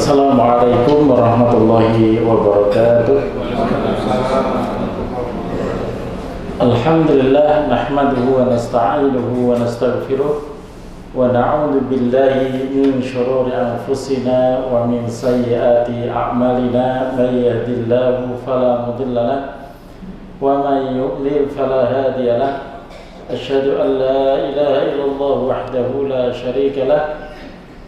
Assalamualaikum warahmatullahi wabarakatuh. Alhamdulillah nahmaduhu wa nasta'inuhu wa nastaghfiruh wa na'udzu billahi min shururi anfusina wa min sayyiati a'malina may yahdihillahu fala mudilla lahu wa may yudlil fala hadiya lahu. Asyhadu an la ilaha illallah wahdahu la syarika lahu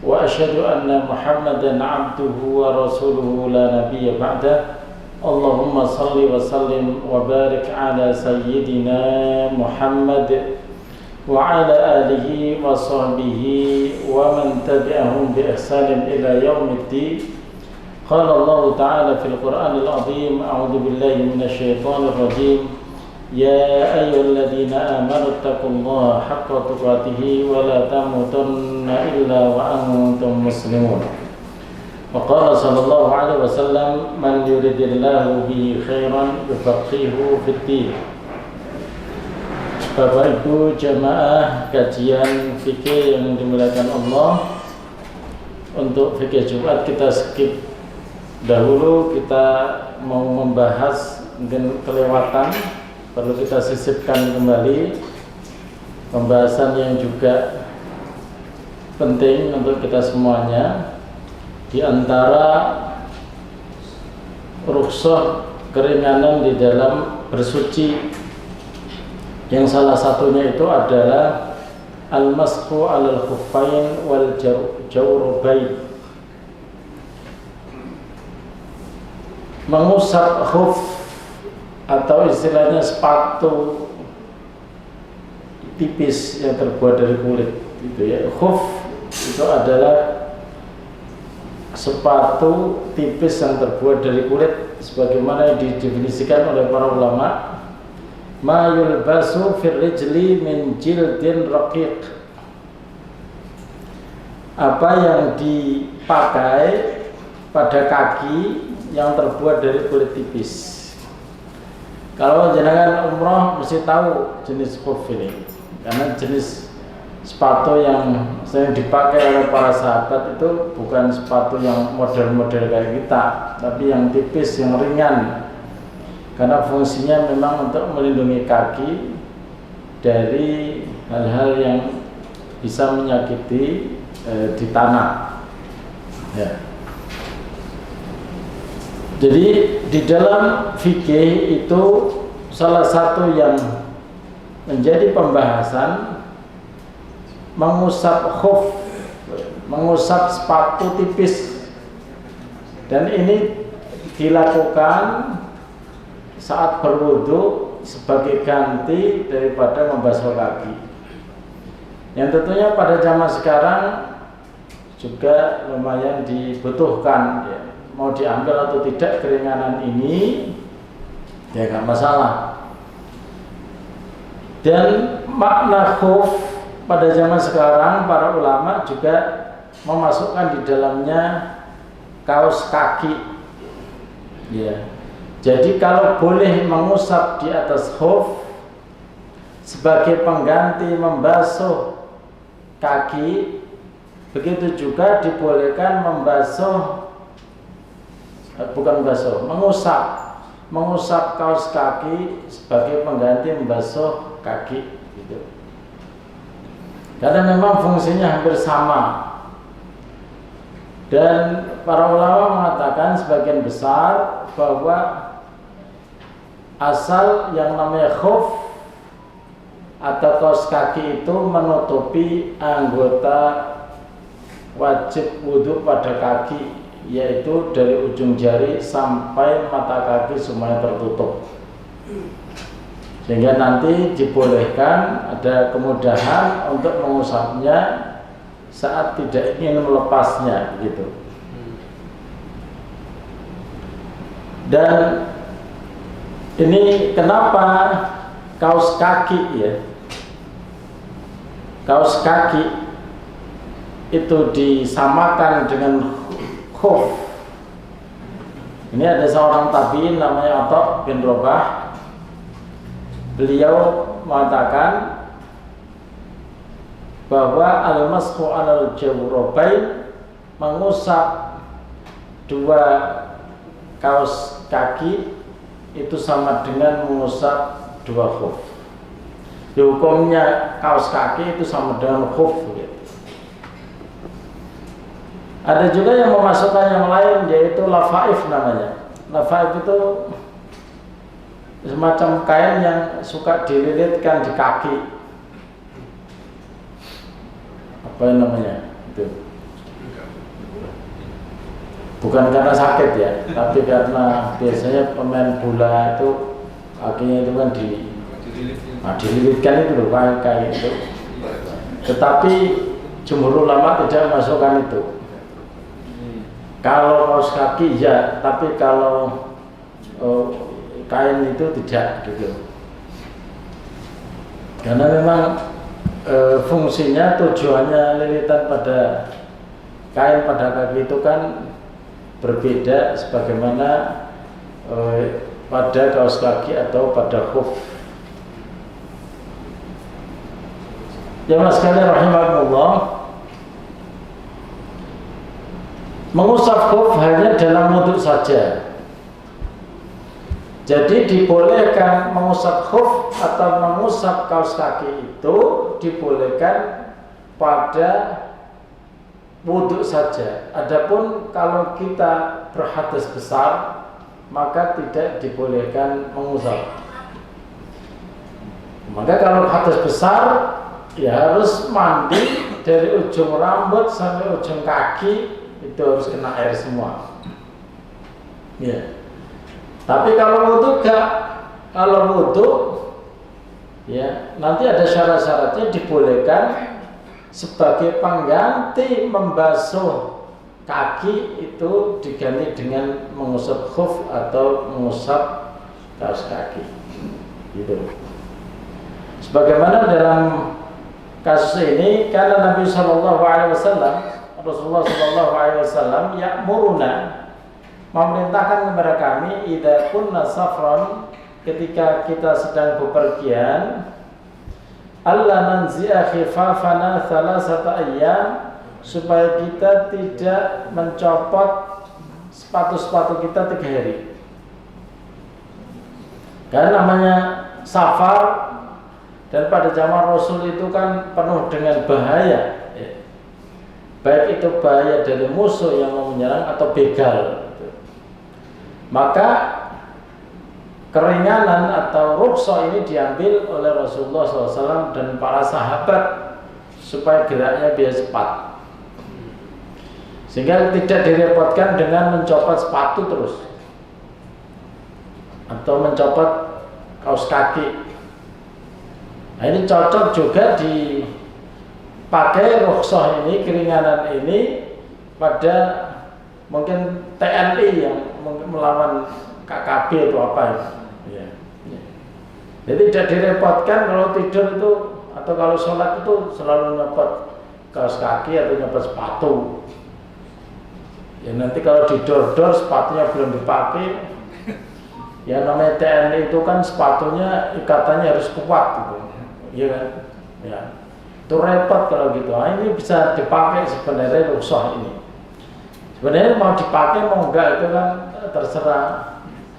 wa asyhadu anna Muhammadan abduhu wa rasuluhu la nabiyya ba'dah. Allahumma salli wa sallim wa barik ala sayyidina Muhammad wa ala alihi wa sahbihi wa man tabi'ahum bi ihsanin ila yaumiddin. Qala Allah ta'ala fil Qur'anil azim, a'udzu billahi minasy syaithanir rajim. Ya ayyuhalladzina amanu taqullaha haqqa tuqatih wa la tamutunna illa wa antum muslimun. Wa qala sallallahu alaihi wasallam, man yuridillahu bihi khairan yufaqihuhu fid-din. Bapak Ibu jamaah kajian fikih yang dimuliakan Allah, untuk fikih Jumat kita skip dahulu. Kita mau membahas, mungkin kelewatan, perlu kita sisipkan kembali pembahasan yang juga penting untuk kita semuanya, di antara rukhsah keringanan di dalam bersuci, yang salah satunya itu adalah al-mashu 'alal khuffain wal jawrubain, mengusap khuf atau istilahnya sepatu tipis yang terbuat dari kulit, gitu ya. Khuf itu adalah sepatu tipis yang terbuat dari kulit, sebagaimana didefinisikan oleh para ulama, ma yulbasu fir rijli min jildin raqiq, apa yang dipakai pada kaki yang terbuat dari kulit tipis. Kalau jenengan umroh mesti tahu jenis khuf ini, karena jenis sepatu yang sering dipakai oleh para sahabat itu bukan sepatu yang model-model kayak kita, tapi yang tipis, yang ringan, karena fungsinya memang untuk melindungi kaki dari hal-hal yang bisa menyakiti di tanah, ya. Jadi di dalam fikih itu salah satu yang menjadi pembahasan mengusap khuf, mengusap sepatu tipis, dan ini dilakukan saat berwudu sebagai ganti daripada membasuh kaki. Yang tentunya pada zaman sekarang juga lumayan dibutuhkan, ya. Mau diambil atau tidak keringanan ini, ya nggak masalah. Dan makna khuf pada zaman sekarang para ulama juga memasukkan di dalamnya kaos kaki, ya. Jadi kalau boleh mengusap di atas khuf sebagai pengganti membasuh kaki, begitu juga dibolehkan mengusap kaos kaki sebagai pengganti membasuh kaki, gitu. Karena memang fungsinya hampir sama. Dan para ulama mengatakan sebagian besar bahwa asal yang namanya khuf atau kaos kaki itu menutupi anggota wajib wudhu pada kaki, yaitu dari ujung jari sampai mata kaki semuanya tertutup, sehingga nanti dibolehkan, ada kemudahan untuk mengusapnya saat tidak ingin melepasnya, gitu. Dan ini kenapa kaos kaki, ya, kaos kaki itu disamakan dengan khuf. Ini ada seorang tabi'in namanya Atha bin Rabah. Beliau mengatakan bahwa al-mashu 'alal jawrabain, mengusap dua kaos kaki itu sama dengan mengusap dua khuf. Hukumnya kaos kaki itu sama dengan khuf gitu. Ada juga yang memasukkan yang lain, yaitu lafaif namanya. Lafaif itu semacam kain yang suka dililitkan di kaki. Apa yang namanya? Itu bukan karena sakit ya, tapi karena biasanya pemain bola itu kakinya itu kan dililitkan itu loh, kayak itu. Tetapi jumhur ulama tidak masukkan itu. Kalau kaos kaki ya, tapi kalau kain itu tidak gitu. Karena memang fungsinya, tujuannya lilitan pada kain pada kaki itu kan berbeda sebagaimana pada kaos kaki atau pada khuf. Jamaah sekalian rahimakumullah, mengusap khuf hanya dalam wudhu saja. Jadi dibolehkan mengusap khuf atau mengusap kaos kaki itu dibolehkan pada wudhu saja. Adapun kalau kita berhadas besar, maka tidak dibolehkan mengusap. Maka kalau hadas besar, ya harus mandi dari ujung rambut sampai ujung kaki, itu harus kena air semua. Ya. Tapi kalau wudhu enggak, kalau wudhu ya nanti ada syarat-syaratnya, dibolehkan sebagai pengganti membasuh kaki itu diganti dengan mengusap khuf atau mengusap kaos kaki. Gitu. Sebagaimana dalam kasus ini, karena Nabi SAW, Rasulullah SAW ya'muruna, memerintahkan kepada kami, idza kunna safran, ketika kita sedang bepergian, alla nanzi'a khifafana thalathata ayyam, supaya kita tidak mencopot sepatu-sepatu kita 3 hari. Karena namanya safar, dan pada zaman Rasul itu kan penuh dengan bahaya. Baik itu bahaya dari musuh yang mau menyerang atau begal. Maka keringanan atau rukhsah ini diambil oleh Rasulullah SAW dan para sahabat supaya geraknya biar cepat, sehingga tidak direpotkan dengan mencopot sepatu terus atau mencopot kaos kaki. Nah, ini cocok juga dipakai rukhsah ini, keringanan ini pada mungkin TNI yang mungkin melawan KKB atau apa ya. Jadi tidak direpotkan kalau tidur itu atau kalau sholat itu selalu nyopot kaos kaki atau nyopot sepatu. Ya nanti kalau didor-dor sepatunya belum dipakai, ya namanya TNI itu kan sepatunya ikatannya harus kuat gitu. Iya kan? Ya. Itu repot kalau gitu. Nah, ini bisa dipakai sebenarnya rukhsah ini. Sebenarnya mau dipakai mau enggak itu kan terserah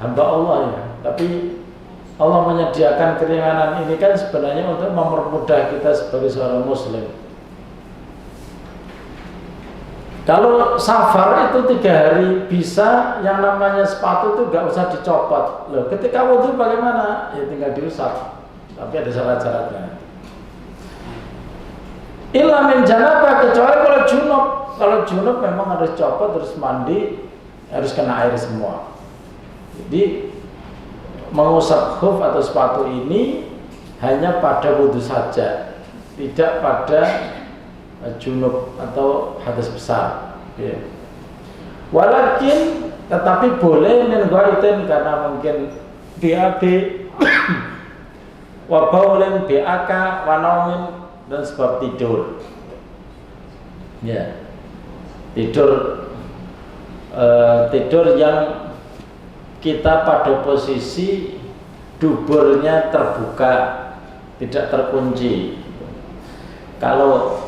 hamba Allah ya. Tapi Allah menyediakan keringanan ini kan sebenarnya untuk mempermudah kita sebagai seorang muslim. Kalau safar itu 3 hari bisa, yang namanya sepatu itu enggak usah dicopot. Loh, ketika wudhu bagaimana? Ya tinggal diusap. Tapi ada syarat-syaratnya. Illa min janabah, kecuali kalau junub. Kalau junub memang harus copot, terus mandi, harus kena air semua. Jadi mengusap khuf atau sepatu ini hanya pada wudhu saja, tidak pada junub atau hadas besar. Ya. Walakin tetapi boleh min ghaitin, karena mungkin BAB wa baulin bi'aka wa naumin, dan sebab tidur. Ya. Tidur yang kita pada posisi duburnya terbuka, tidak terkunci. Kalau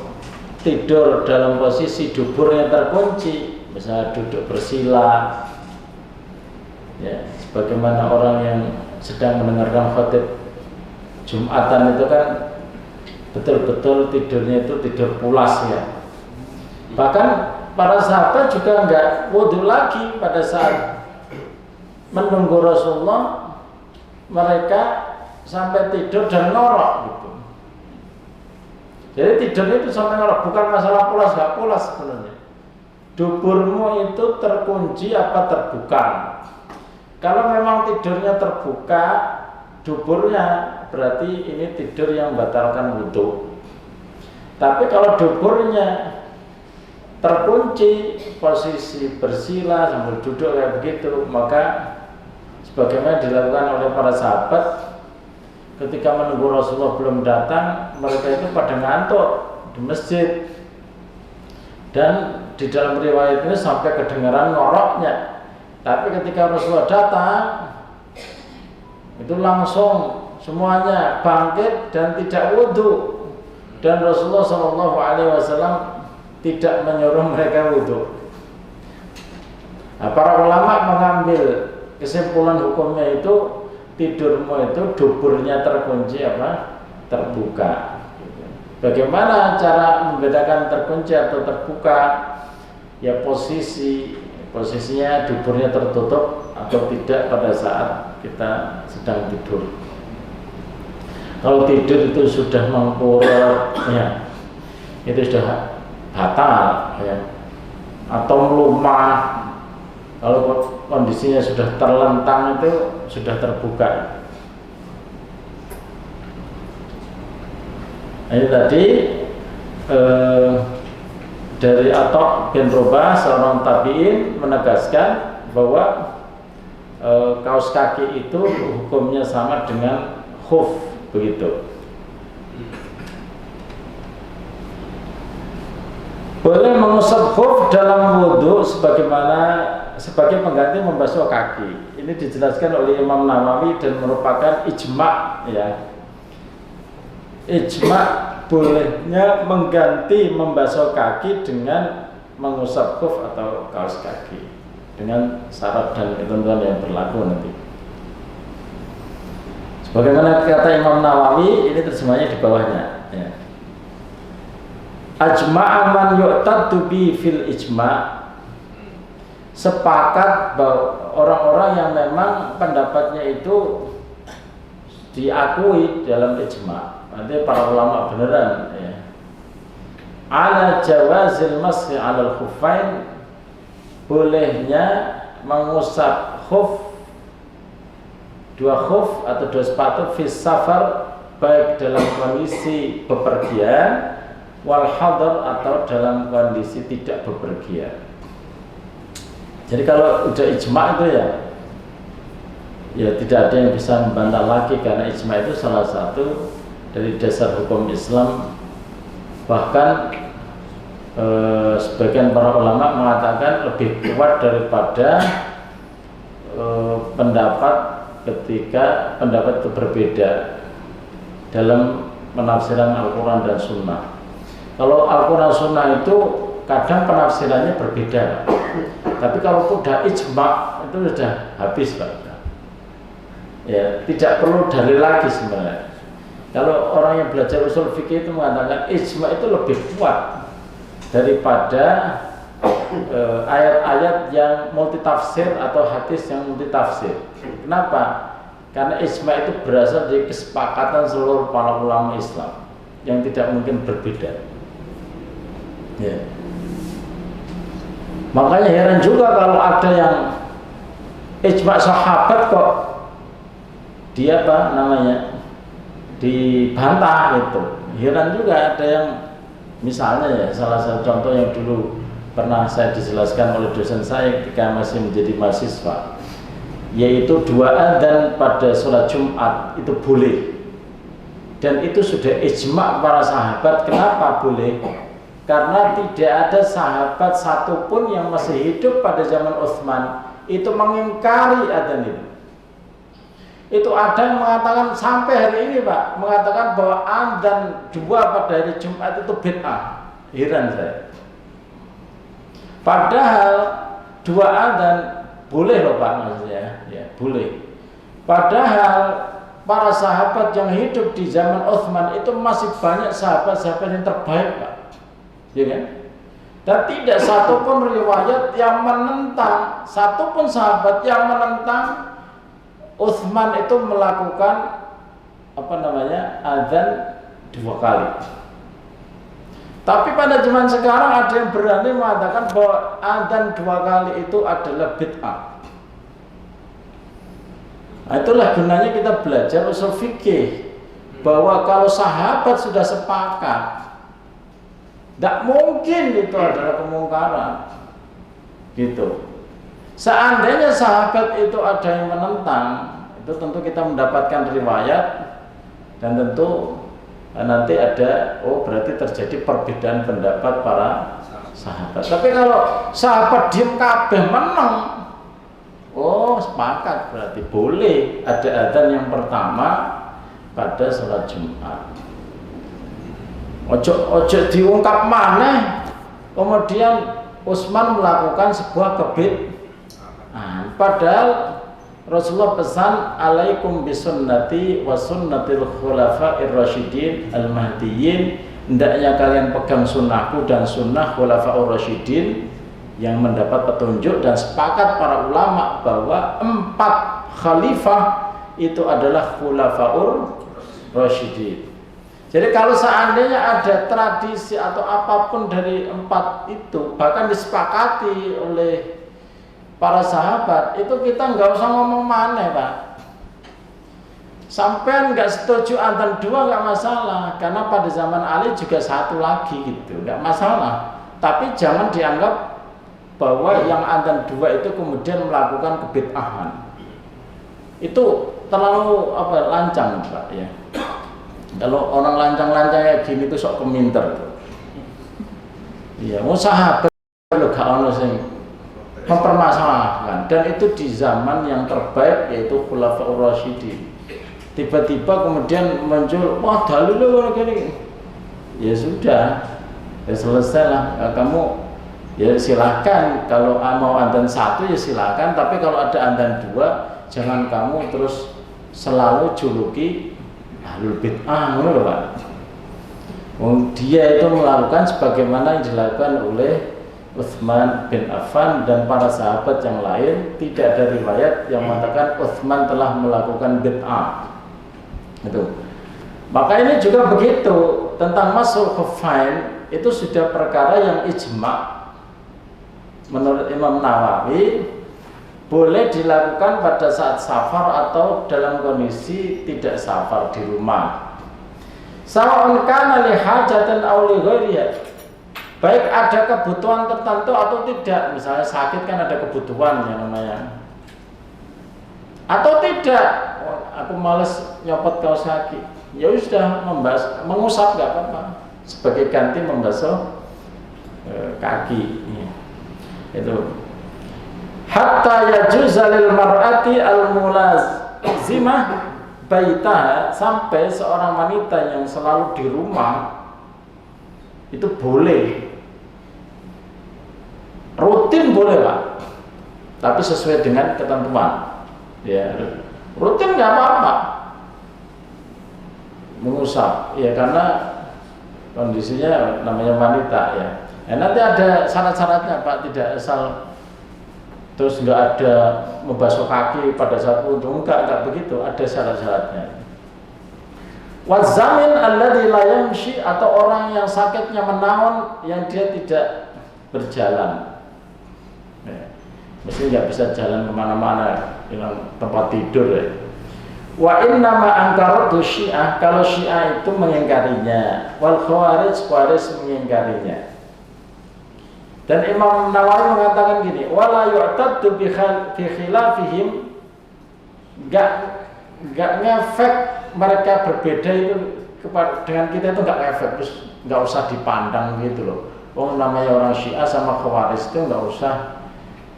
tidur dalam posisi duburnya terkunci, misalnya duduk bersila, ya, sebagaimana orang yang sedang mendengarkan khotib Jumatan itu kan betul-betul tidurnya itu tidur pulas ya. Bahkan para sahabat juga enggak wudhu lagi pada saat menunggu Rasulullah, mereka sampai tidur dan ngorok gitu. Jadi tidur itu sampai ngorok, bukan masalah pulas enggak pulas sebenarnya. Duburmu itu terkunci apa terbuka? Kalau memang tidurnya terbuka duburnya, berarti ini tidur yang membatalkan wudhu. Tapi kalau duburnya terkunci, posisi bersila sambil duduk kayak begitu, maka sebagaimana dilakukan oleh para sahabat ketika menunggu Rasulullah belum datang, mereka itu pada ngantuk di masjid. Dan di dalam riwayat ini sampai kedengaran ngoroknya. Tapi ketika Rasulullah datang, itu langsung semuanya bangkit dan tidak wudhu. Dan Rasulullah SAW tidak menyuruh mereka wudhu. Nah, para ulama mengambil kesimpulan hukumnya itu tidurmu itu duburnya terkunci apa? Terbuka. Bagaimana cara membedakan terkunci atau terbuka? Ya posisinya duburnya tertutup atau tidak pada saat kita sedang tidur. Kalau tidur itu sudah mengkurap, ya, itu sudah batal, ya, atau melumat. Kalau kondisinya sudah terlentang itu sudah terbuka. Ini tadi dari Atha bin Robah, seorang tabi'in, menegaskan bahwa kaos kaki itu hukumnya sama dengan khuf, begitu. Boleh mengusap khuf dalam wudhu sebagai pengganti membasuh kaki. Ini dijelaskan oleh Imam Nawawi dan merupakan ijma', ya. Ijma' bolehnya mengganti membasuh kaki dengan mengusap khuf atau kaos kaki dengan syarat dan ketentuan yang berlaku nanti. Sebagaimana kata Imam Nawawi, ini terjemahnya di bawahnya, ya. Ajma'a man yu'taddu bi fil ijma', sepakat bahwa orang-orang yang memang pendapatnya itu diakui dalam ijma', nanti para ulama beneran, ya, ala jawazil masih alal khuffain, bolehnya mengusap khuf, dua khuf atau dua sepatu fis safar, baik dalam kondisi bepergian wal hadar atau dalam kondisi tidak bepergian. Jadi kalau udah ijma' itu ya tidak ada yang bisa membantah lagi, karena ijma' itu salah satu dari dasar hukum Islam. Bahkan sebagian para ulama mengatakan lebih kuat daripada pendapat ketika pendapat itu berbeda dalam penafsiran Al-Quran dan Sunnah. Kalau Al-Quran Sunnah itu kadang penafsirannya berbeda, tapi kalau sudah ijma' itu sudah habis, Pak. Ya, tidak perlu dalil lagi sebenarnya. Kalau orang yang belajar usul fikih itu mengatakan ijma' itu lebih kuat daripada ayat-ayat yang multitafsir atau hadis yang multitafsir. Kenapa? Karena ijma' itu berasal dari kesepakatan seluruh para ulama Islam yang tidak mungkin berbeda. Ya. Makanya heran juga kalau ada yang ijma' sahabat kok dia dibantah itu. Heran juga ada yang, misalnya ya, salah satu contoh yang dulu pernah saya dijelaskan oleh dosen saya ketika masih menjadi mahasiswa, yaitu dua adzan pada sholat Jumat itu boleh, dan itu sudah ijma' para sahabat. Kenapa boleh? Karena tidak ada sahabat satupun yang masih hidup pada zaman Utsman itu mengingkari adzan itu. Itu ada yang mengatakan sampai hari ini, Pak, mengatakan bahwa adzan dua pada hari Jumat itu bid'ah. Heran saya. Padahal dua adzan boleh loh Pak maksudnya, ya boleh. Padahal para sahabat yang hidup di zaman Utsman itu masih banyak sahabat-sahabat yang terbaik Pak, ya kan? Dan tidak satupun riwayat yang menentang, satupun sahabat yang menentang Utsman itu melakukan adzan 2 kali. Tapi pada zaman sekarang ada yang berani mengatakan bahwa adzan 2 kali itu adalah bid'ah. Nah, itulah gunanya kita belajar usul fikih, bahwa kalau sahabat sudah sepakat, tidak mungkin itu adalah kemungkaran, gitu. Seandainya sahabat itu ada yang menentang, itu tentu kita mendapatkan riwayat dan tentu nanti ada, berarti terjadi perbedaan pendapat para sahabat. Tapi kalau sahabat diem kabeh menang, sepakat, berarti boleh ada adzan yang pertama pada sholat Jumat. Ojo diungkap maneh kemudian Utsman melakukan sebuah kebid'ahan. Padahal Rasulullah pesan, alaikum bisunnati wa sunnatil khulafa'ir rasyidin al-mahdiyyin, hendaknya kalian pegang sunnahku dan sunnah khulafa'ur rasyidin yang mendapat petunjuk. Dan sepakat para ulama bahwa 4 khalifah itu adalah khulafa'ur rasyidin. Jadi kalau seandainya ada tradisi atau apapun dari 4 itu bahkan disepakati oleh para sahabat, itu kita nggak usah ngomong maneh Pak. Sampai nggak setuju adzan 2 nggak masalah, karena pada zaman Ali juga 1 lagi gitu, nggak masalah. Tapi jangan dianggap bahwa yang adzan 2 itu kemudian melakukan kebid'ahan. Itu terlalu lancang Pak ya. Kalau orang lancang-lancang kayak gini tuh sok keminter. Iya, mau sahabat lho gak ono sing mempermasalahkan, dan itu di zaman yang terbaik yaitu Khulafaur Rasyidin. Tiba-tiba kemudian muncul, wah dalilnya gini. Ya sudah, ya selesai lah. Kamu ya silakan, kalau mau adzan 1 ya silakan, tapi kalau ada adzan 2 jangan kamu terus selalu juluki ahlul bid'ah, ngono lho Pak. Dia itu melakukan sebagaimana yang dilakukan oleh Utsman bin Affan dan para sahabat yang lain. Tidak ada riwayat yang mengatakan Utsman telah melakukan bid'ah. Itu. Maka ini juga begitu tentang masul khuffain, itu sudah perkara yang ijma' menurut Imam Nawawi, boleh dilakukan pada saat safar atau dalam kondisi tidak safar di rumah. Sawa'un kana li hajatin aw li ghairiha, baik ada kebutuhan tertentu atau tidak. Misalnya sakit kan ada kebutuhan yang namanya, atau tidak, aku males nyopot kaos kaki, ya sudah mengusap nggak apa-apa sebagai ganti membasuh kaki. Itu hatta yajuza lil mar'ati al-mulazimah baitaha, sampai seorang wanita yang selalu di rumah itu boleh, rutin boleh Pak, tapi sesuai dengan ketentuan ya. Rutin nggak apa-apa mengusap ya, karena kondisinya namanya wanita ya. Nanti ada syarat-syaratnya Pak, tidak asal terus nggak ada membasuh kaki pada saat wudu, enggak begitu, ada syarat-syaratnya. Wazamin alladzi la yamshi, atau orang yang sakitnya menaun yang dia tidak berjalan, mesti nggak bisa jalan kemana-mana, dengan tempat tidur ya. Wa innama angkaratu Syiah, kalau Syiah itu mengingkarinya, wal Khawarij mengingkarinya. Dan Imam Nawawi mengatakan gini, wala yu'taddu bi khilafihim, enggak ngefek mereka berbeda itu dengan kita, itu enggak ngefek, terus enggak usah dipandang gitu loh. Namanya orang Syiah sama Khawarij itu enggak usah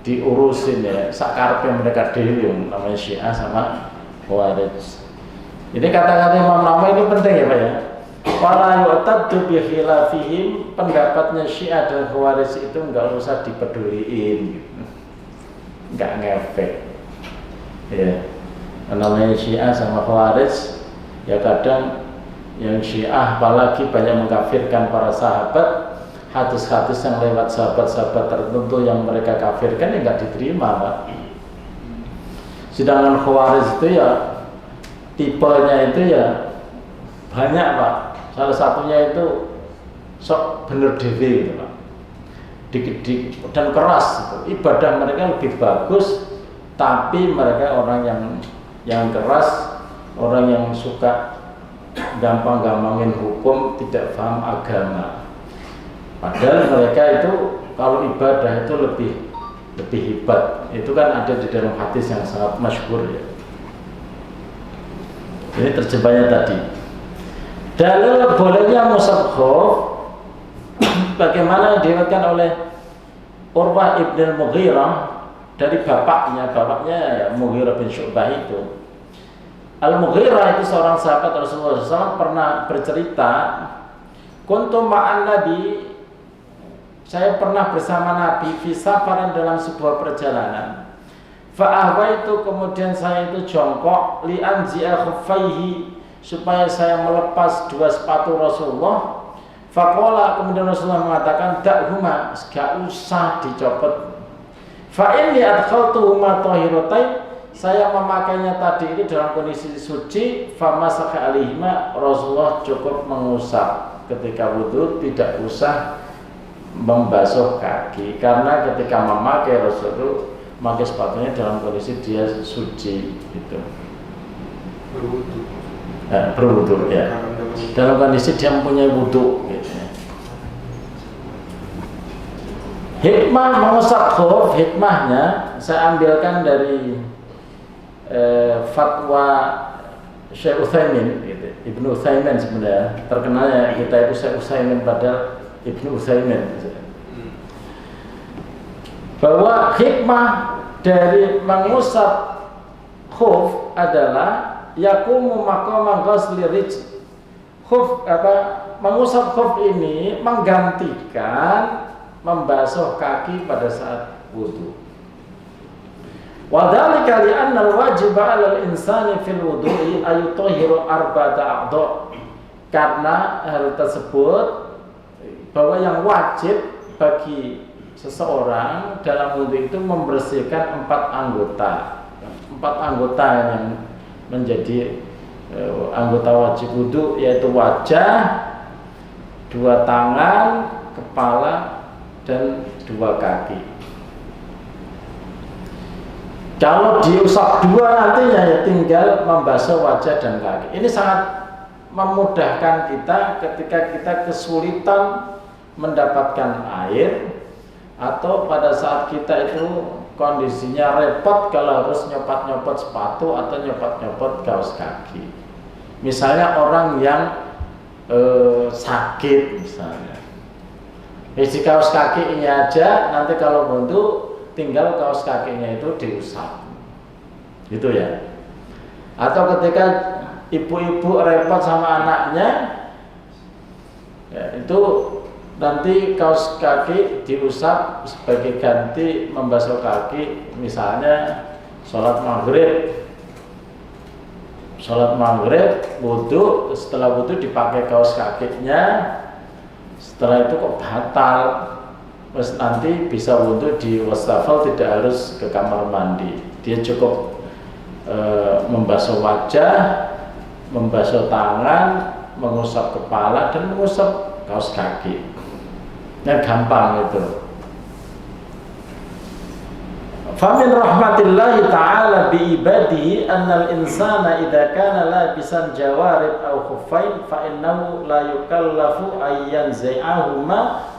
diurusin ya, sakarpe mereka dhewe, namanya Syiah sama Khawarij. Ini kata-kata Imam Nawawi ini penting ya Pak ya. Wala yu'taddu bi khilafihim, pendapatnya Syiah dan Khawarij itu enggak usah dipeduliin gitu. Enggak ngefek. Ya. Namanya Syiah sama Khawarij ya kadang yang Syiah apalagi banyak mengkafirkan para sahabat, hadis-hadis yang lewat sahabat-sahabat tertentu yang mereka kafirkan ya enggak diterima, Pak. Sedangkan Khawarij itu ya tipenya itu ya banyak, Pak. Salah satunya itu sok bener dewe gitu, Pak. Dikit-dikit dan keras gitu. Ibadah mereka lebih bagus, tapi mereka orang yang keras, orang yang suka gampang-gampangin hukum, tidak paham agama. Padahal mereka itu kalau ibadah itu lebih hebat. Itu kan ada di dalam hadis yang sangat masyhur ya. Ini terjemahnya tadi. Dalil bolehnya musab khuf bagaimana diriwayatkan oleh Urwah ibn al-Mughirah dari bapaknya ya, Mughirah bin Syu'bah itu. Al-Mughirah itu seorang sahabat Rasulullah SAW pernah bercerita, kuntu ma'an Nabi, saya pernah bersama Nabi fi safaran dalam sebuah perjalanan. Fa'ahwa itu kemudian saya itu jongkok li anzi'a khuffaihi, supaya saya melepas dua sepatu Rasulullah. Faqala, kemudian Rasulullah mengatakan da'huma, gak usah dicopot. Fa inni adkhaltuhuma tahiratain, saya memakainya tadi itu dalam kondisi suci. Famasakha alaihima, Rasulullah cukup mengusap ketika wudu, tidak usah membasuh kaki, karena ketika memakai Rasulullah memakai sepatunya dalam kondisi dia suci gitu. Berwudu ya, dalam kondisi dia mempunyai wudu gitu. Hikmah mengusap khuf, hikmahnya saya ambilkan dari fatwa Syekh Utsaimin gitu. Ibnu Utsaimin sebenarnya terkenalnya kita itu Syekh Utsaimin pada Ibnu Utsaimin, bahwa hikmah dari mengusap khuf adalah yakumu maqama ghusli rijl. Khuf mengusap khuf ini menggantikan membasuh kaki pada saat wudu. Wa dzalika li anna al-wajiba 'ala al-insani fil wudu'i ayutahhiru arba'ata a'dha'. Karena hal tersebut bahwa yang wajib bagi seseorang dalam wudu itu membersihkan empat anggota yang menjadi anggota wajib wudu, yaitu wajah, dua tangan, kepala, dan dua kaki. Kalau diusap dua nantinya ya tinggal membasuh wajah dan kaki. Ini sangat memudahkan kita ketika kita kesulitan mendapatkan air, atau pada saat kita itu kondisinya repot kalau harus nyopot-nyopot sepatu atau nyopot-nyopot kaos kaki. Misalnya orang yang sakit misalnya, isi kaos kaki ini aja, nanti kalau wudu tinggal kaos kakinya itu diusap, gitu ya. Atau ketika ibu-ibu repot sama anaknya, ya, itu nanti kaos kaki diusap sebagai ganti membasuh kaki. Misalnya sholat maghrib wudu, setelah wudu dipakai kaos kakinya, setelah itu kok batal, terus nanti bisa wudu di wastafel, tidak harus ke kamar mandi, dia cukup membasuh wajah, membasuh tangan, mengusap kepala, dan mengusap kaos kaki. Yang gampang itu. Famin rahmatillahi ta'ala bi ibadihi annal insana idza kana labisan jawarib aw khuffain fa innahu la yukallafu ayyan zai'ahuma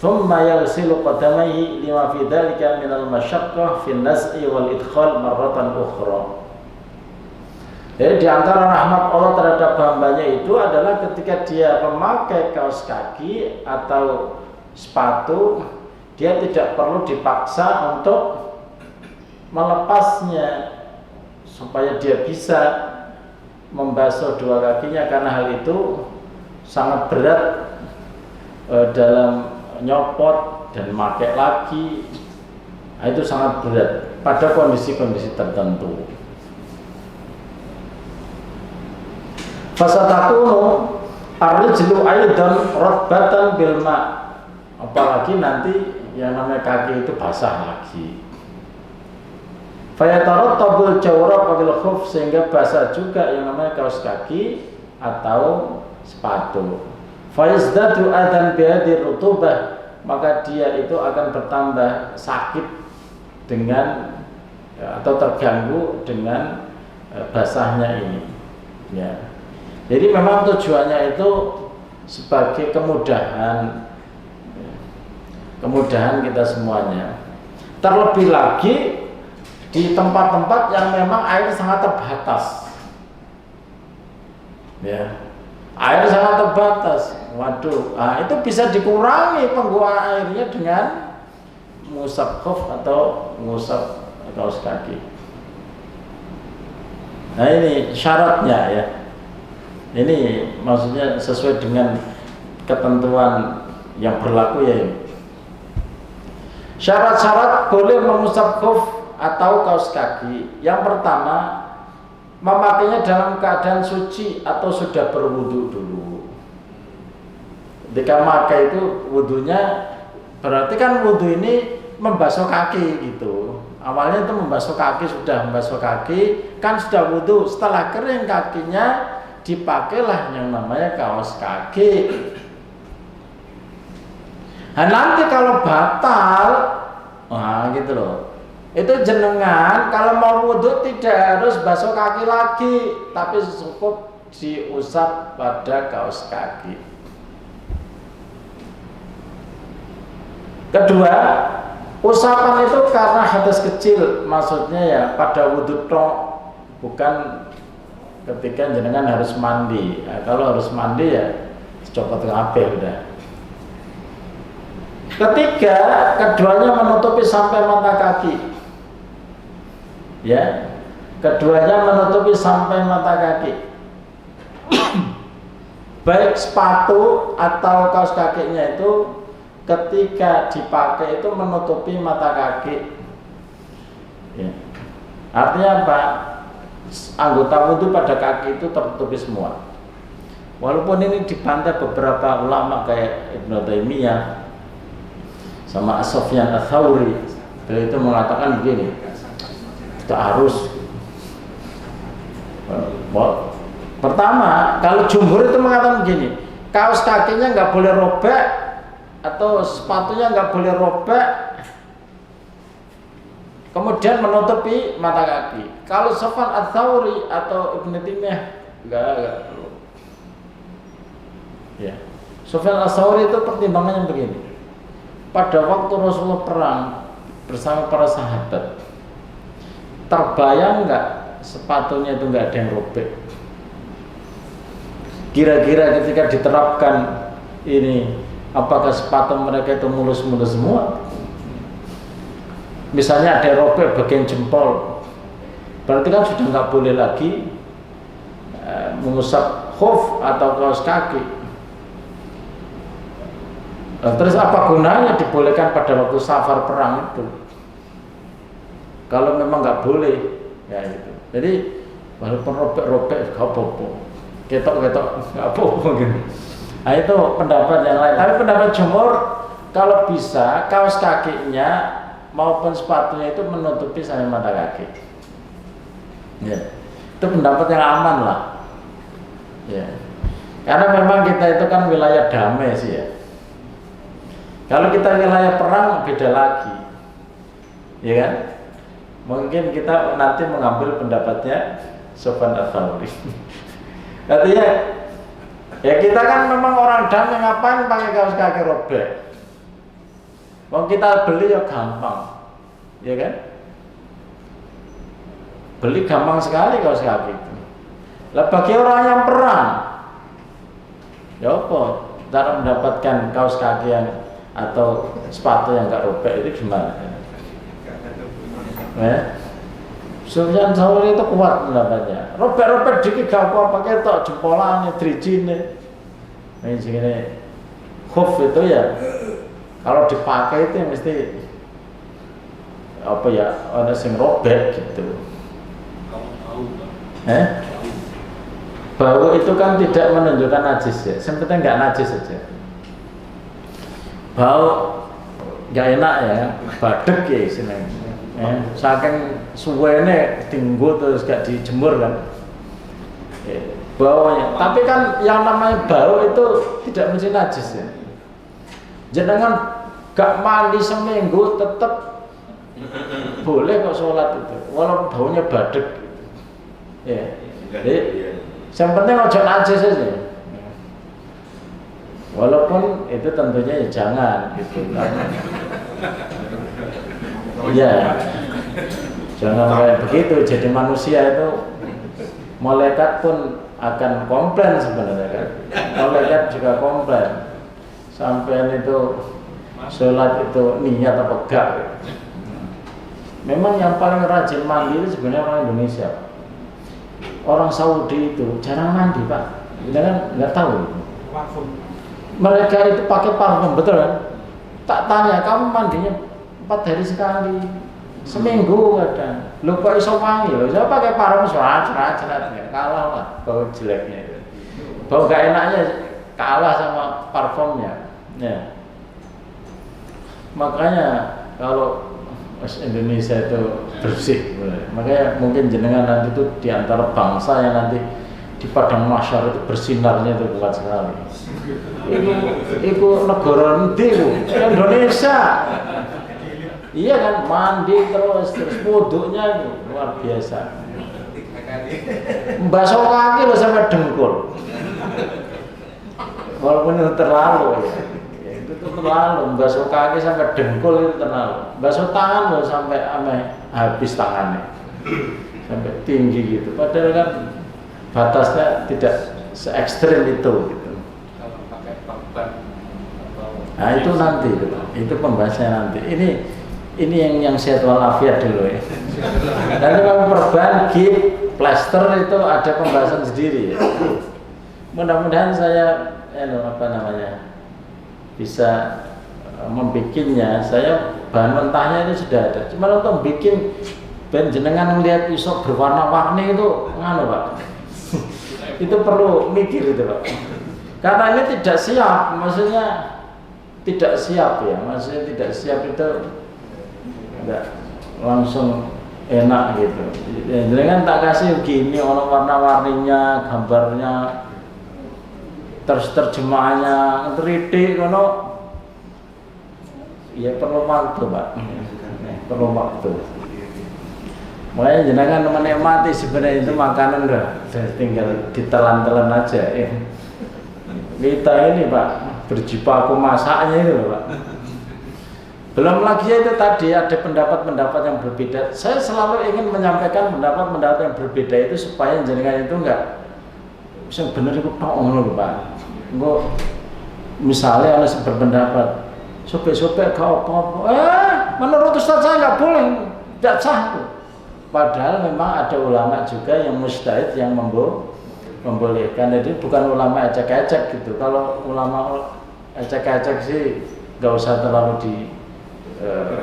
thumma yaghsilu qadamayhi lima fi dhalika min al-masyaqqah fi an-naz'i wal idkhal marratan ukhra. Jadi di antara rahmat Allah terhadap hambanya itu adalah ketika dia memakai kaos kaki atau sepatu, dia tidak perlu dipaksa untuk melepasnya supaya dia bisa membasuh dua kakinya karena hal itu sangat berat dalam nyopot dan pakai lagi. Nah, itu sangat berat pada kondisi-kondisi tertentu. Fasatakunu arrijlu aidan ratbatan bil ma. Apalagi nanti yang namanya kaki itu basah lagi. Fayatarattabul jawrab bil khuf, sehingga basah juga yang namanya kaos kaki atau sepatu. Fayazdadu adan bihadi rutubah, maka dia itu akan bertambah sakit dengan atau terganggu dengan basahnya ini. Ya. Jadi memang tujuannya itu sebagai kemudahan kita semuanya. Terlebih lagi di tempat-tempat yang memang air sangat terbatas. Ya. Air sangat terbatas. Waduh, itu bisa dikurangi penggunaan airnya dengan ngusap khuf atau ngusap kaos kaki. Nah, ini syaratnya ya. Ini maksudnya sesuai dengan ketentuan yang berlaku ya. Syarat-syarat boleh mengusap khuf atau kaos kaki. Yang pertama, memakainya dalam keadaan suci atau sudah berwudu dulu. Ketika memakai itu wudunya, berarti kan wudu ini membasuh kaki gitu. Awalnya itu membasuh kaki, sudah membasuh kaki, kan sudah wudu. Setelah kering kakinya, dipakailah yang namanya kaos kaki. Nah, nanti kalau batal, gitu loh. Itu jenengan kalau mau wudhu tidak harus basuh kaki lagi, tapi cukup diusap pada kaos kaki. Kedua, usapan itu karena hadas kecil, maksudnya ya pada wudhu tok, bukan ketika jenengan harus mandi. Nah, kalau harus mandi ya copot kabeh udah. Ketiga, keduanya menutupi sampai mata kaki. Ya, keduanya menutupi sampai mata kaki. Baik sepatu atau kaos kakinya itu ketika dipakai itu menutupi mata kaki. Ya. Artinya apa? Anggota wudhu pada kaki itu tertutupi semua. Walaupun ini dibantah beberapa ulama kayak Ibnu Taimiyah sama As-Sufyan Ats-Tsauri, beliau itu mengatakan begini, kita harus pertama, kalau jumhur itu mengatakan begini, kaos kakinya nggak boleh robek atau sepatunya nggak boleh robek, kemudian menutupi mata kaki. Kalau Sufyan Ats-Tsauri atau Ibnu Taimiyah enggak perlu. Ya. Sufyan Ats-Tsauri itu pertimbangannya begini. Pada waktu Rasulullah perang bersama para sahabat, terbayang nggak sepatunya itu nggak ada yang robek? Kira-kira ketika diterapkan ini, apakah sepatu mereka itu mulus-mulus semua? Misalnya ada yang robek bagian jempol, berarti kan sudah nggak boleh lagi mengusap khuf atau kaos kaki. Terus apa gunanya dibolehkan pada waktu safar perang itu? Kalau memang nggak boleh, ya gitu. Jadi walaupun robek-robek nggak apa-apa, ketok-ketok nggak apa-apa gitu. Nah, itu pendapat yang lain. Tapi pendapat jumhur, kalau bisa kaos kakinya maupun sepatunya itu menutupi sampai mata kaki. Ya, itu pendapat yang aman lah. Ya, karena memang kita itu kan wilayah damai sih ya. Kalau kita wilayah perang beda lagi, ya kan? Mungkin kita nanti mengambil pendapatnya Sufyan Ats-Tsauri. Artinya, ya kita kan memang orang damai, ngapain pakai kaos kaki robek? Mau kita beli ya gampang, ya kan? Beli gampang sekali kaos kaki itu. Lah bagi orang yang perang, ya apa? Cara mendapatkan kaos kaki yang atau sepatu yang gak robek itu gimana? Ya? Sufyan Tsauri itu kuat namanya. Robert dikit gak apa pakai tok jempolane drijine. Ini segini khuf itu ya kalau dipakai itu mesti apa ya ada sing robek gitu. Bau itu kan tidak menunjukkan najis ya. Sebetulnya nggak najis saja. Bau nggak enak ya, badek ya istilahnya. Saking suwene tinggu terus gak dijemur kan. Baunya. Tapi kan yang namanya bau itu tidak mesti najis ya. Jenengan gak mandi seminggu tetap boleh kok sholat itu, walaupun baunya badek. Ya. Jadi yang penting ojo najis saja. Walaupun itu tentunya ya jangan gitu kan. Iya. Jangan kayak begitu. Jadi manusia itu malaikat pun akan komplain sebenarnya kan. Malaikat juga komplain. Sampai itu sholat itu niat apa enggak. Memang yang paling rajin mandi itu sebenarnya orang Indonesia. Orang Saudi itu jarang mandi Pak. Kita kan nggak tahu. Mereka itu pakai parfum betul kan? Tak tanya kamu mandinya 4 hari sekali, seminggu kadang. Lu kok iso wangi loh? Saya pakai parfum serat kalah lah bau jeleknya itu. Bau gak enaknya kalah sama parfumnya. Ya. Makanya kalau Indonesia itu bersih, makanya mungkin jenengan nanti itu di antara bangsa yang nanti di padang mahsyar itu bersinarnya itu kuat sekali. Itu negara nanti Indonesia. Iya kan, mandi terus wuduknya itu luar biasa. Basuh kaki loh sampai dengkul. Walaupun itu terlalu ya. Itu terlalu, basuh kaki sampai dengkul itu terlalu. Basuh tangan loh sampai habis tangannya. Sampai tinggi gitu. Padahal kan batasnya tidak se-ekstrim itu gitu. Kalau pakai perban nah itu nanti itu pembahasannya nanti. Ini yang sehat walafiat dulu ya. Dan kalau perban, gip, plaster itu ada pembahasan sendiri ya. Mudah-mudahan saya bisa membikinnya. Saya bahan mentahnya itu sudah ada. Cuma untuk bikin ben jenengan melihat iso berwarna-warni itu nganu Pak. Itu perlu mikir itu Pak. Karena ini tidak siap, maksudnya tidak siap ya. Maksudnya tidak siap itu enggak langsung enak gitu. Jadi kan tak kasih gini ono warna-warninya, gambarnya, terus terjemahannya, ngeritik ono. Ya perlu waktu, Pak. Perlu waktu. Makanya jenengan menikmati sebenarnya itu makanan udah tinggal ditelan-telan aja ya. Kita ini Pak berjibaku masaknya itu Pak. Belum lagi itu tadi ada pendapat-pendapat yang berbeda. Saya selalu ingin menyampaikan pendapat-pendapat yang berbeda itu supaya jenengan itu enggak yang bener itu tok ngono Pak. Engko misalnya ada berpendapat sobek-sobek gak apa-apa. Menurut Ustaz saya enggak boleh, tidak sah. Padahal memang ada ulama juga yang mujtahid yang membolehkan. Jadi bukan ulama ecek-ecek gitu. Kalau ulama ecek-ecek sih enggak usah terlalu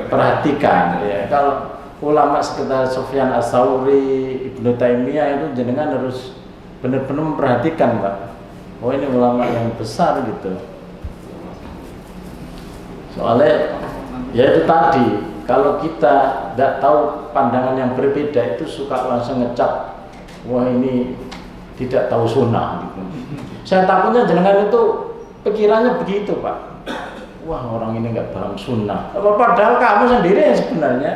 perhatikan ya. Kalau ulama sekitar Sufyan Ats-Tsauri, Ibnu Taimiyah itu jenengan harus benar-benar memperhatikan Pak. Oh ini ulama yang besar gitu. Soalnya ya itu tadi, kalau kita tidak tahu pandangan yang berbeda itu suka langsung ngecap, wah ini tidak tahu sunnah gitu. Saya takutnya jenengan itu pikirannya begitu Pak. Wah orang ini nggak paham sunnah. Padahal kamu sendiri yang sebenarnya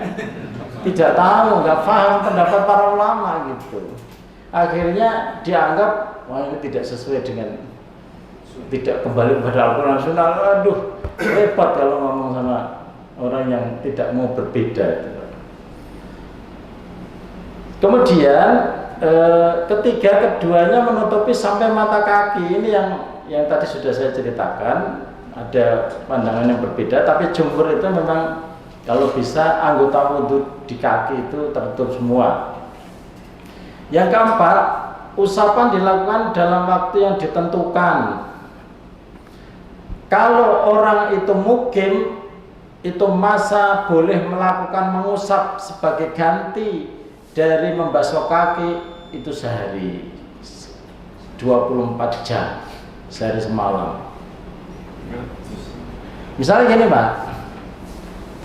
tidak tahu, nggak paham pendapat para ulama gitu. Akhirnya dianggap wah ini tidak sesuai dengan, tidak kembali kepada Al-Quran Sunnah. Aduh repot kalau ngomong sama orang yang tidak mau berbeda. Kemudian ketiga, keduanya menutupi sampai mata kaki. Ini yang tadi sudah saya ceritakan. Ada pandangan yang berbeda, tapi jumhur itu memang kalau bisa anggota wudhu di kaki itu tertutup semua. Yang keempat, usapan dilakukan dalam waktu yang ditentukan. Kalau orang itu mukim, itu masa boleh melakukan mengusap sebagai ganti dari membasuh kaki itu sehari 24 jam, sehari semalam. Misalnya gini Pak,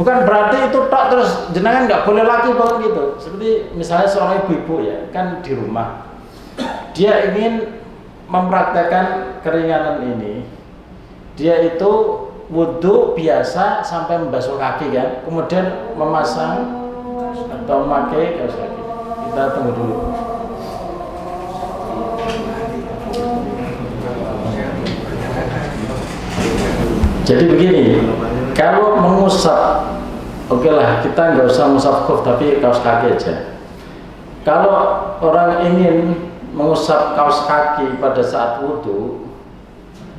bukan berarti itu tok terus jenengan nggak boleh lagi banget gitu. Seperti misalnya seorang ibu-ibu ya, kan di rumah, dia ingin mempraktekkan keringanan ini, dia itu wudhu biasa sampai membasuh kaki kan, kemudian memasang atau memakai kaos kaki. Kita tunggu dulu. Jadi begini, kalau mengusap, oke lah, kita nggak usah mengusap khuf, tapi kaos kaki aja. Kalau orang ingin mengusap kaos kaki pada saat wudhu,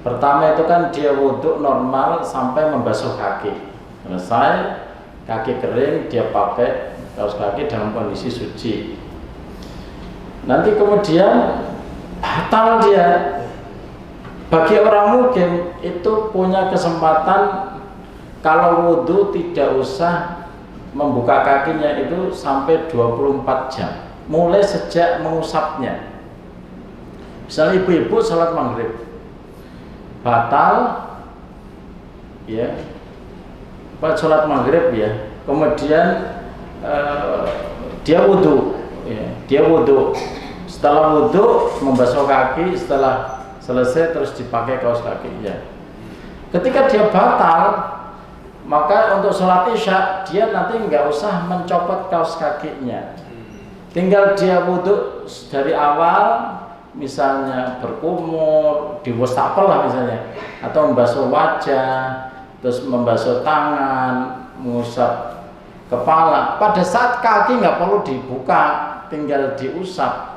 pertama itu kan dia wudhu normal sampai membasuh kaki. Selesai, kaki kering, dia pakai kaos kaki dalam kondisi suci. Nanti kemudian batal dia. Bagi orang mukim itu punya kesempatan kalau wudhu tidak usah membuka kakinya itu sampai 24 jam mulai sejak mengusapnya. Misalnya ibu-ibu sholat maghrib batal ya, sholat maghrib ya, kemudian dia wudhu ya, setelah wudhu membasuh kaki, setelah selesai terus dipakai kaos kakinya. Ketika dia batal, maka untuk sholat isya dia nanti nggak usah mencopot kaos kakinya, tinggal dia wudhu dari awal, misalnya berkumur, di wastafel lah misalnya, atau membasuh wajah, terus membasuh tangan, mengusap kepala. Pada saat kaki nggak perlu dibuka, tinggal diusap.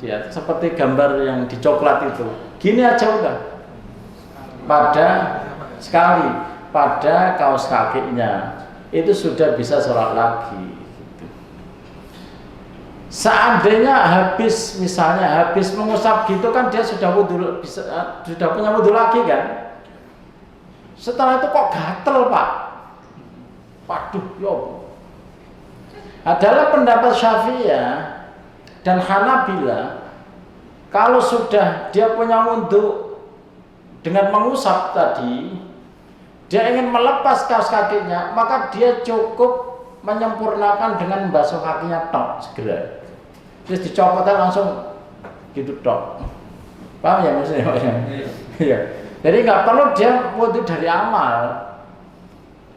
Ya, seperti gambar yang di coklat itu, gini aja udah. Pada kaos kakinya itu sudah bisa sholat lagi. Seandainya habis mengusap gitu kan dia sudah punya wudhu lagi kan. Setelah itu kok gatel Pak. Waduh, yo. Adalah pendapat Syafi'iyah dan Hanabila, kalau sudah dia punya wudhu dengan mengusap tadi, dia ingin melepas kaos kakinya, maka dia cukup menyempurnakan dengan membasuh kakinya tok segera. Terus dicopotnya langsung gitu tok. Paham ya maksudnya? Iya. Jadi nggak perlu dia wudhu dari amal.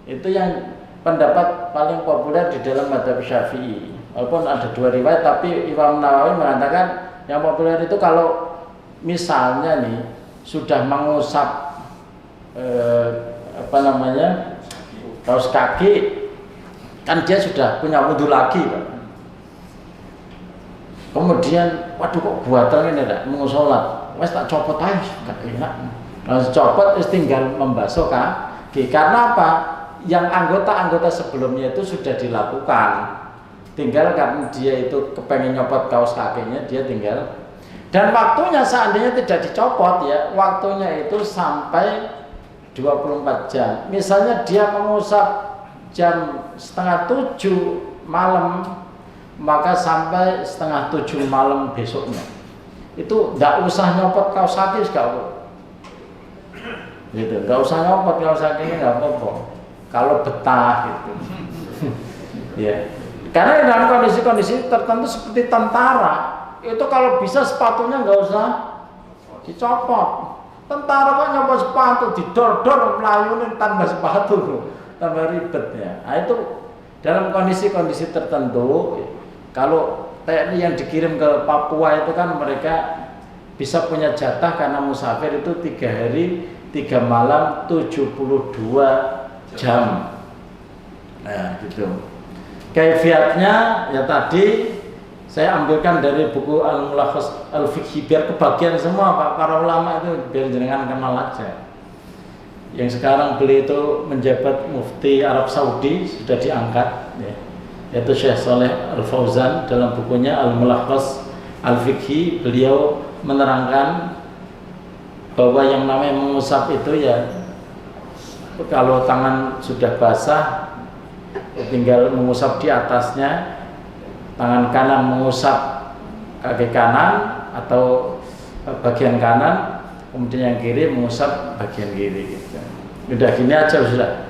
Itu yang pendapat paling populer di dalam mazhab Syafi'i. Walaupun ada dua riwayat, tapi Imam Nawawi mengatakan yang populer itu kalau misalnya nih sudah mengusap kaos kaki, kan dia sudah punya wudhu lagi Pak. Kemudian waduh kok buatan ini enggak mau sholat, wes tak copot aja, gak enak. Langsung copot, terus tinggal membasuh kaki. Karena apa? Yang anggota-anggota sebelumnya itu sudah dilakukan. Tinggal karena dia itu kepengen nyopot kaos kakinya, dia tinggal. Dan waktunya seandainya tidak dicopot ya, waktunya itu sampai 24 jam. Misalnya dia mengusap jam 6:30 malam, maka sampai 6:30 malam besoknya. Itu enggak usah nyopot kaos kaki sekali. Gitu, enggak usah nyopot kaos kakinya, enggak apa-apa. Kalau betah gitu. Ya. Karena dalam kondisi-kondisi tertentu seperti tentara, itu kalau bisa sepatunya nggak usah dicopot. Tentara kok nyopot sepatu, didor-dor melayunin tanpa sepatu, tambah ribet ya. Nah, itu dalam kondisi-kondisi tertentu, kalau TNI yang dikirim ke Papua itu kan mereka bisa punya jatah karena musafir itu 3 hari 3 malam 72 jam. Nah, gitu. Kaifiatnya ya tadi saya ambilkan dari buku Al-Mulakhas Al-Fiqhi biar kebagian semua Pak, para ulama itu biar jenengan kenal aja. Yang sekarang beliau itu menjabat mufti Arab Saudi sudah diangkat ya. yaitu Syekh Shalih Al Fauzan dalam bukunya Al-Mulakhas Al-Fiqhi. Beliau menerangkan bahwa yang namanya mengusap itu ya kalau tangan sudah basah tinggal mengusap di atasnya, tangan kanan mengusap kaki kanan atau bagian kanan, kemudian yang kiri mengusap bagian kiri gitu. Udah gini aja sudah.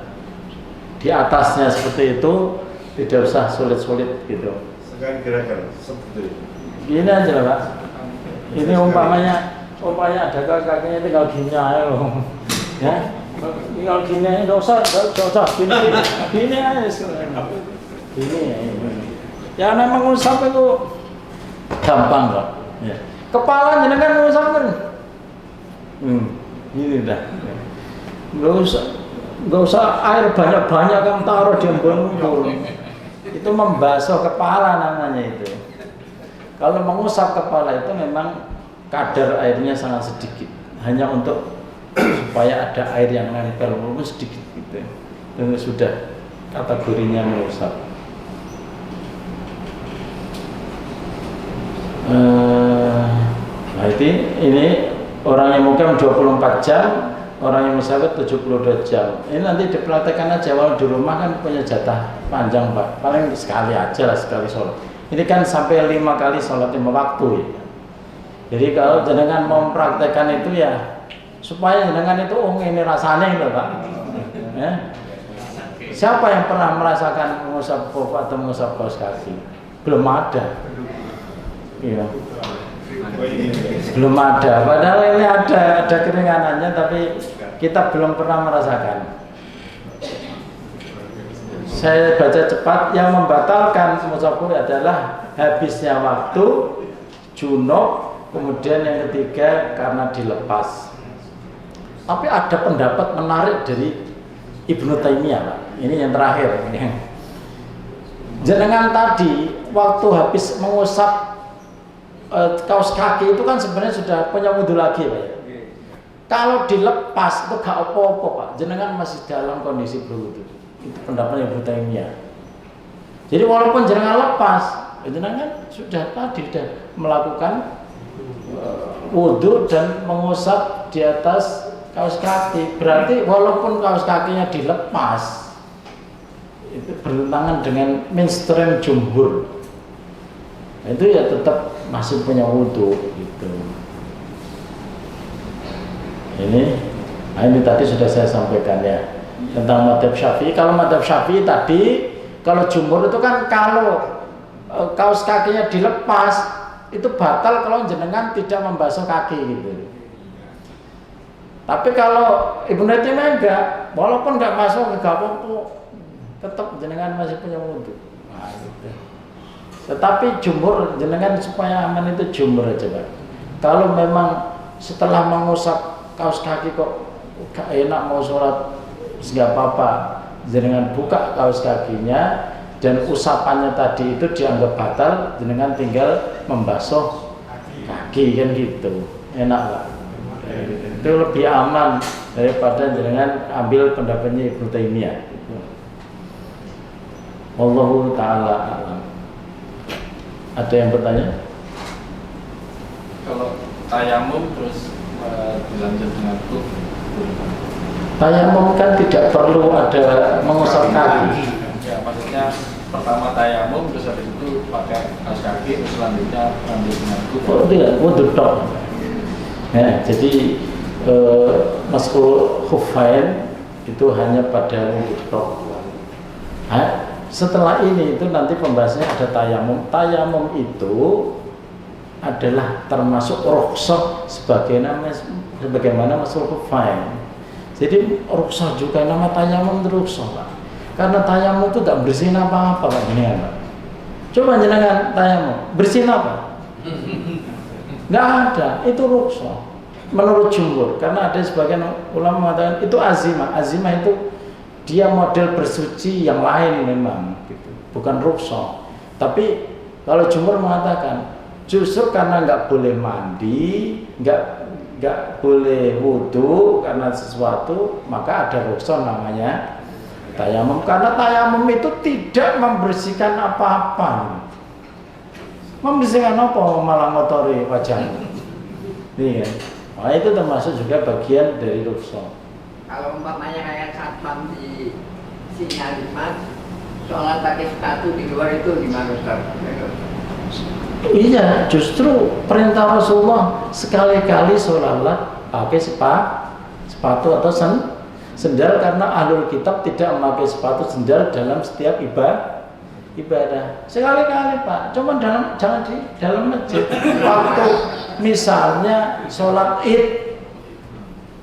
Di atasnya seperti itu, tidak usah sulit-sulit gitu. Sekarang gerakan seperti itu. Gini aja lah Pak. Ini umpamanya ada kakinya tinggal gini aja loh. Ya, tinggal gini aja, nggak usah gini aja. Gini. Ya memang ngusap itu gampang kok. Ya. Kepala jenengan ngusap kan. Ini dah. Nggak usah air banyak-banyak kamu taruh di embun. Itu membasuh kepala namanya itu. Kalau mengusap kepala itu memang kadar airnya sangat sedikit, hanya untuk supaya ada air yang nempel walaupun sedikit gitu. Itu sudah kategorinya mengusap. Nah ini orang yang mukim 24 jam, orang yang musafir 72 jam. Ini nanti dipraktekkan aja, walau di rumah kan punya jatah panjang Pak. Paling sekali aja lah, sekali sholat. Ini kan sampai 5 kali sholat 5 waktu ya. Jadi kalau jenengan mau mempraktekkan itu ya supaya jenengan itu ini rasanya gitu Pak. Ya. Siapa yang pernah merasakan mengusap kuf atau mengusap kaos kaki? Belum ada. Iya. Belum ada. Padahal ini ada keringanannya, tapi kita belum pernah merasakan. Saya baca cepat, yang membatalkan mengusap kuf adalah habisnya waktu, junub, kemudian yang ketiga karena dilepas. Tapi ada pendapat menarik dari Ibnu Taimiyah Pak. Ini yang terakhir. Jenengan tadi waktu habis mengusap kaos kaki itu kan sebenarnya sudah punya wudu lagi Pak. Kalau dilepas itu gak apa-apa Pak. Jenengan masih dalam kondisi berwudu. Itu pendapat Ibnu Taimiyah. Jadi walaupun jenengan lepas, jenengan sudah melakukan wudu dan mengusap di atas kaos kaki. Berarti walaupun kaos kakinya dilepas, itu bertentangan dengan mainstream jumhur. Itu ya tetap masih punya wudu gitu. Ini tadi sudah saya sampaikan ya tentang mazhab Syafi'i. Kalau mazhab Syafi'i tadi, kalau jumhur itu kan kalau kaos kakinya dilepas itu batal kalau jenengan tidak membasuh kaki gitu. Tapi kalau Ibnu Taimiyah enggak, walaupun enggak masuk enggak apa-apa, tetap jenengan masih punya wudu. Nah, gitu. Tetapi jumhur jenengan supaya aman itu jumhur aja Pak. Kalau memang setelah mengusap kaos kaki kok gak enak mau sholat, enggak apa-apa, jenengan buka kaos kakinya dan usapannya tadi itu dianggap batal, jenengan tinggal membasuh kaki kan gitu. Enak Pak. Itu lebih aman daripada jenengan ambil pendapatnya Ibnu Taimiyah. Wallahu taala a'lam. Ada yang bertanya? Kalau tayamum terus dilanjut dengan kuf. Tayamum kan tidak perlu ada mengusap kaki. Ya, maksudnya pertama tayamum terus habis itu pakai kaos kaki terus selanjutnya lanjut dengan kuf. Oh tidak, wudu tok. Ya, jadi maskul khuffain itu hanya pada wudu tok. Setelah ini itu nanti pembahasannya ada tayamum. Tayamum itu adalah termasuk rukhsah sebagaimana maskul khuffain. Jadi rukhsah juga, nama tayamum itu rukhsah Pak. Karena tayamum itu gak bersihin apa-apa Pak jenengan Pak. Coba jenengan tayamum, bersihin apa? Gak ada, itu rukhsah menurut jumhur. Karena ada sebagian ulama mengatakan itu azimah. Azimah itu dia model bersuci yang lain memang gitu. Bukan rukhsah. Tapi kalau jumhur mengatakan justru karena nggak boleh mandi, nggak boleh wudu karena sesuatu, maka ada rukhsah namanya tayamum, karena tayamum itu tidak membersihkan apa-apa. Membersihkan apa? Malah ngotori wajah. Iya. Nah, itu termasuk juga bagian dari rukhsah. Kalau umpamanya kayak satpam di Sinyalimah, sholat pakai sepatu di luar itu gimana Ustaz? Iya, justru perintah Rasulullah sekali-kali sholatlah pakai sepatu atau sendal, karena ahlul kitab tidak memakai sepatu sendal dalam setiap ibadah. Sekali-kali Pak, cuma jangan di dalam masjid. Waktu misalnya sholat id,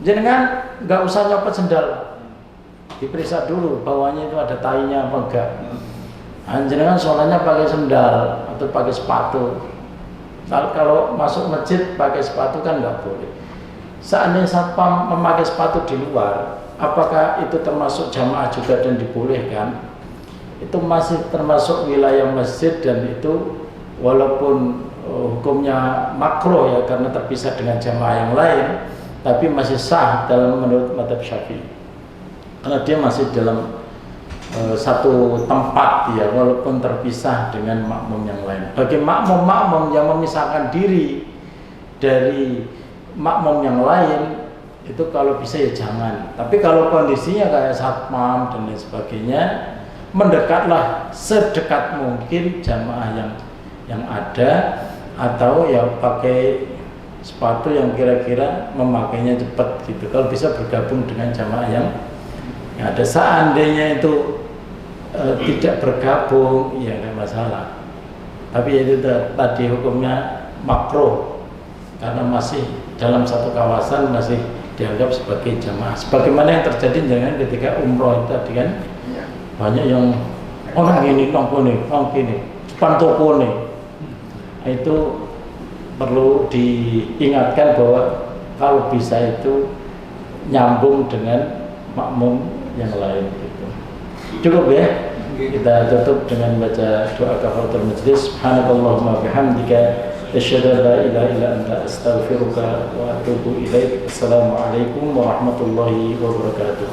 jenengan nggak usah nyopot sendal, diperiksa dulu bawahnya itu ada tainya apa enggak. Jenengan sholatnya pakai sendal atau pakai sepatu. Kalau masuk masjid pakai sepatu kan nggak boleh. Seandainya satpam memakai sepatu di luar, apakah itu termasuk jamaah juga dan dibolehkan? Itu masih termasuk wilayah masjid, dan itu walaupun hukumnya makruh ya karena terpisah dengan jamaah yang lain, tapi masih sah dalam menurut mazhab Syafi'i, karena dia masih dalam satu tempat ya, walaupun terpisah dengan makmum yang lain. Bagi makmum yang memisahkan diri dari makmum yang lain, itu kalau bisa ya jangan. Tapi kalau kondisinya kayak satpam dan lain sebagainya, mendekatlah sedekat mungkin jamaah yang ada, atau ya pakai sepatu yang kira-kira memakainya cepat gitu. Kalau bisa bergabung dengan jamaah yang ada. Seandainya itu tidak bergabung, ya nggak masalah. Tapi itu tadi hukumnya makruh, karena masih dalam satu kawasan, masih dianggap sebagai jamaah. Sebagaimana yang terjadi dengan ketika umroh tadi kan, banyak yang orang ini depan toko nih. Itu perlu diingatkan bahwa kalau bisa itu nyambung dengan makmum yang lain gitu. Cukup ya, kita tutup dengan baca doa kafaratul majlis. Subhanakallahumma bihamdika asyhadu an la ilaha illa anta astaghfiruka wa atubu ilaik. Assalamualaikum warahmatullahi wabarakatuh.